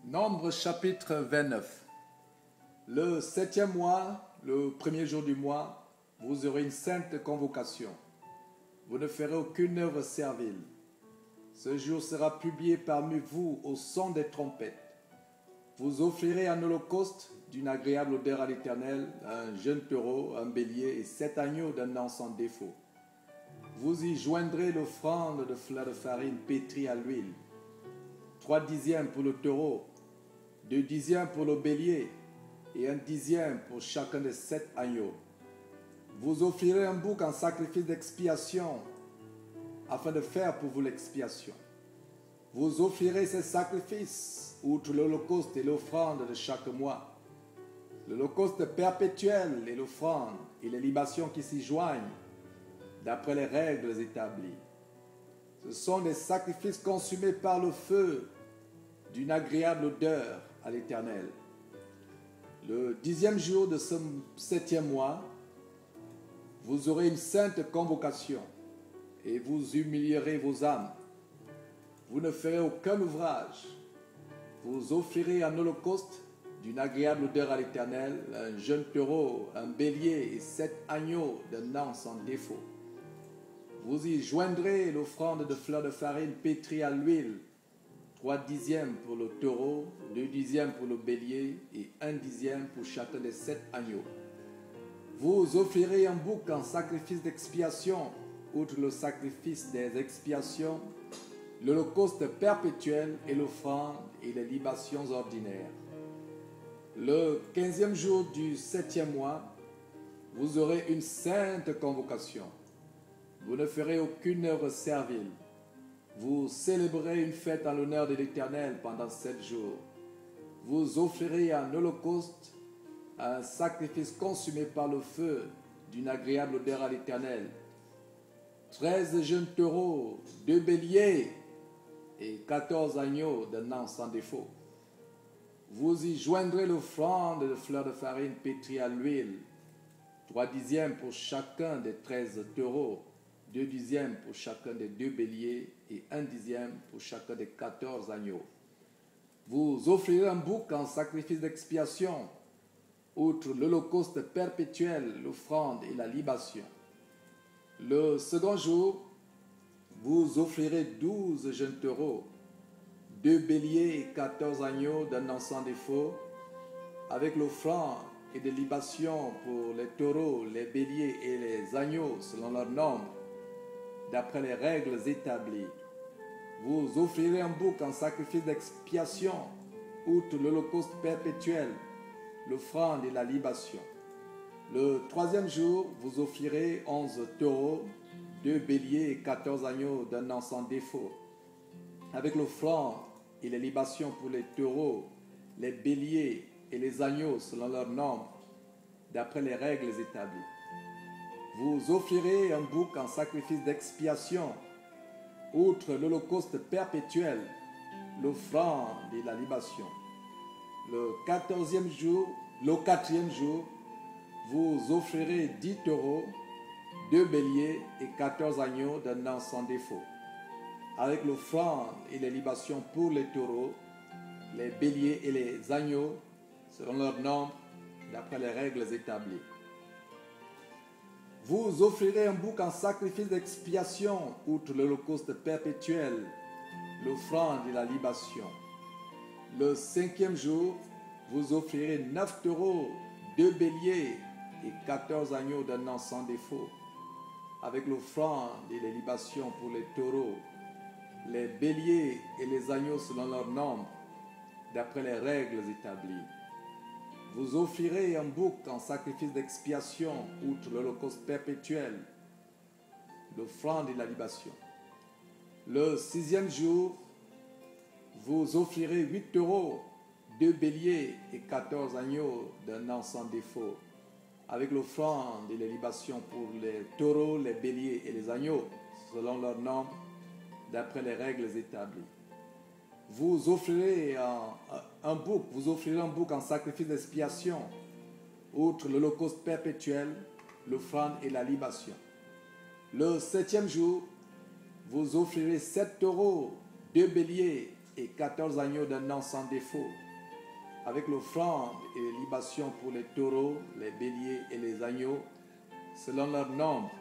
Nombre chapitre 29. Le septième mois, le premier jour du mois, vous aurez une sainte convocation. Vous ne ferez aucune œuvre servile. Ce jour sera publié parmi vous au son des trompettes. Vous offrirez un holocauste d'une agréable odeur à l'Éternel, un jeune taureau, un bélier et 7 agneaux d'un an sans défaut. Vous y joindrez l'offrande de fleurs de farine pétrie à l'huile, 3 dixièmes pour le taureau, 2 dixièmes pour le bélier et 1 dixième pour chacun des 7 agneaux. Vous offrirez un bouc en sacrifice d'expiation afin de faire pour vous l'expiation. Vous offrirez ces sacrifices, outre l'holocauste et l'offrande de chaque mois, l'holocauste perpétuel et l'offrande et les libations qui s'y joignent, d'après les règles établies. Ce sont des sacrifices consumés par le feu, d'une agréable odeur à l'Éternel. Le 10e jour de ce 7e mois, vous aurez une sainte convocation et vous humilierez vos âmes. Vous ne ferez aucun ouvrage. Vous offrirez un holocauste d'une agréable odeur à l'Éternel, un jeune taureau, un bélier et 7 agneaux d'un an sans défaut. Vous y joindrez l'offrande de fleurs de farine pétrie à l'huile, 3 dixièmes pour le taureau, 2 dixièmes pour le bélier et 1 dixième pour chacun des 7 agneaux. Vous offrirez un bouc en sacrifice d'expiation, outre le sacrifice des expiations, l'holocauste perpétuel et l'offrande et les libations ordinaires. Le 15e jour du 7e mois, vous aurez une sainte convocation. Vous ne ferez aucune œuvre servile. Vous célébrerez une fête en l'honneur de l'Éternel pendant 7 jours. Vous offrirez un holocauste, un sacrifice consumé par le feu, d'une agréable odeur à l'Éternel. 13 jeunes taureaux, 2 béliers et 14 agneaux d'un an sans défaut. Vous y joindrez l'offrande de fleurs de farine pétrie à l'huile, 3 dixièmes pour chacun des 13 taureaux, 2 dixièmes pour chacun des 2 béliers et 1 dixième pour chacun des 14 agneaux. Vous offrirez un bouc en sacrifice d'expiation, outre l'holocauste perpétuel, l'offrande et la libation. Le second jour, vous offrirez 12 jeunes taureaux, 2 béliers et 14 agneaux d'un an sans défaut, avec l'offrande et des libations pour les taureaux, les béliers et les agneaux selon leur nombre, d'après les règles établies. Vous offrirez un bouc en sacrifice d'expiation, outre l'holocauste perpétuel, l'offrande et la libation. Le 3e jour, vous offrirez 11 taureaux, 2 béliers et 14 agneaux d'un an sans défaut, avec l'offrande et les libations pour les taureaux, les béliers et les agneaux selon leur nombre, d'après les règles établies. Vous offrirez un bouc en sacrifice d'expiation, outre l'holocauste perpétuel, l'offrande et la libation. Le 4e jour, vous offrirez 10 taureaux, 2 béliers et 14 agneaux d'un an sans défaut, avec l'offrande et les libations pour les taureaux, les béliers et les agneaux, selon leur nombre, d'après les règles établies. Vous offrirez un bouc en sacrifice d'expiation, outre l'holocauste perpétuel, l'offrande et la libation. Le 5e jour, vous offrirez 9 taureaux, 2 béliers et 14 agneaux d'un an sans défaut, avec l'offrande et les libations pour les taureaux, les béliers et les agneaux selon leur nombre, d'après les règles établies. Vous offrirez un bouc en sacrifice d'expiation, outre l'holocauste perpétuel, l'offrande et la libation. Le 6e jour, vous offrirez 8 taureaux, 2 béliers et 14 agneaux d'un an sans défaut, avec l'offrande et les libations pour les taureaux, les béliers et les agneaux, selon leur nombre, d'après les règles établies. Vous offrirez un bouc en sacrifice d'expiation, outre l'holocauste perpétuel, l'offrande et la libation. Le 7e jour, vous offrirez 7 taureaux, 2 béliers et 14 agneaux d'un an sans défaut, avec l'offrande et les libations pour les taureaux, les béliers et les agneaux, selon leur nombre,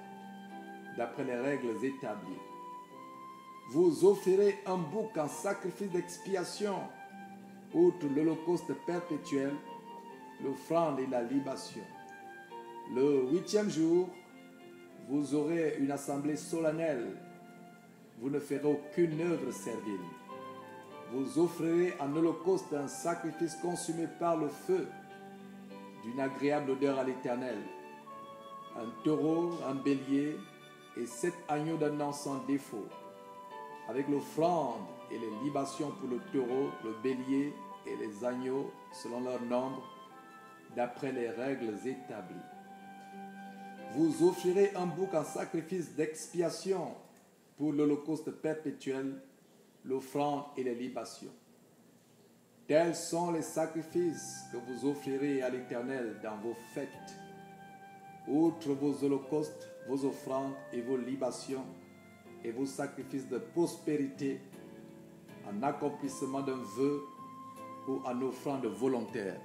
d'après les règles établies. Vous offrirez un bouc en sacrifice d'expiation, outre l'holocauste perpétuel, l'offrande et la libation. Le 8e jour, vous aurez une assemblée solennelle. Vous ne ferez aucune œuvre servile. Vous offrirez en holocauste un sacrifice consumé par le feu, d'une agréable odeur à l'Éternel. Un taureau, un bélier et 7 agneaux d'un an sans défaut, avec l'offrande et les libations pour le taureau, le bélier et les agneaux selon leur nombre, d'après les règles établies. Vous offrirez un bouc en sacrifice d'expiation pour l'holocauste perpétuel, l'offrande et les libations. Tels sont les sacrifices que vous offrirez à l'Éternel dans vos fêtes, outre vos holocaustes, vos offrandes et vos libations, et vos sacrifices de prospérité, en accomplissement d'un vœu ou en offrande volontaire.